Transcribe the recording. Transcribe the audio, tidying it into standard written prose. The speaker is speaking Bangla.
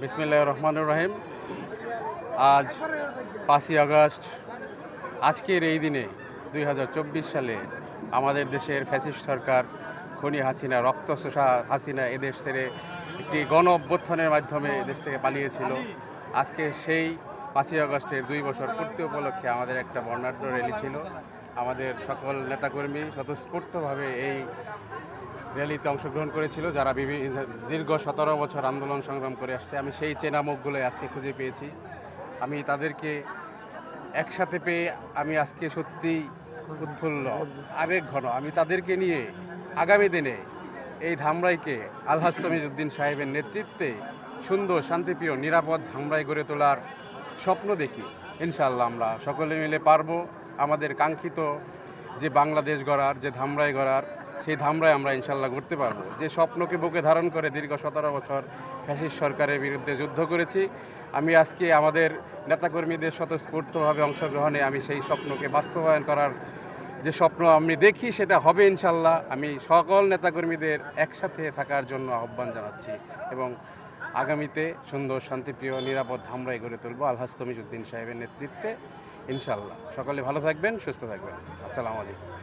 বিসমিল্লাহির রহমানির রহিম। আজ ৫ই আগস্ট, আজকের এই দিনে ২০২৪ সালে আমাদের দেশের ফ্যাসিস্ট সরকার খনি হাসিনা, রক্তচোষা হাসিনা এদেশ ছেড়ে একটি গণ অভ্যুত্থানের মাধ্যমে এদেশ থেকে পালিয়েছিল। আজকে সেই ৫ই আগস্টের ২ বছর পূর্তি উপলক্ষে আমাদের একটা বর্ণাঢ্য র্যালি ছিল। আমাদের সকল নেতাকর্মী স্বতঃস্ফূর্তভাবে এই র্যালিতে অংশগ্রহণ করেছিল, যারা দীর্ঘ ১৭ বছর আন্দোলন সংগ্রাম করে আসছে। আমি সেই চেনা মুখগুলোই আজকে খুঁজে পেয়েছি। আমি তাদেরকে একসাথে পেয়ে আমি আজকে সত্যিই উৎফুল্ল, আবেগঘন। আমি তাদেরকে নিয়ে আগামী দিনে এই ধামরাইকে আলহাজ তমিজউদ্দিন সাহেবের নেতৃত্বে সুন্দর, শান্তিপ্রিয়, নিরাপদ ধামরাই গড়ে তোলার স্বপ্ন দেখি। ইনশাআল্লাহ আমরা সকলে মিলে পারবো আমাদের কাঙ্ক্ষিত যে বাংলাদেশ গড়ার, যে ধামরাই গড়ার, সেই ধামরাই আমরা ইনশাআল্লাহ গড়তে পারবো। যে স্বপ্নকে বুকে ধারণ করে দীর্ঘ ১৭ বছর ফ্যাসিস্ট সরকারের বিরুদ্ধে যুদ্ধ করেছি, আমি আজকে আমাদের নেতাকর্মীদের স্বতঃস্ফূর্তভাবে অংশগ্রহণে আমি সেই স্বপ্নকে বাস্তবায়ন করার যে স্বপ্ন আমি দেখি সেটা হবে ইনশাআল্লাহ। আমি সকল নেতাকর্মীদের একসাথে থাকার জন্য আহ্বান জানাচ্ছি এবং আগামীতে সুন্দর, শান্তিপ্রিয়, নিরাপদ ধামরাই গড়ে তুলব আলহাজ তমিজউদ্দিন সাহেবের নেতৃত্বে ইনশাআল্লাহ। সকলে ভালো থাকবেন, সুস্থ থাকবেন। আসসালামু আলাইকুম।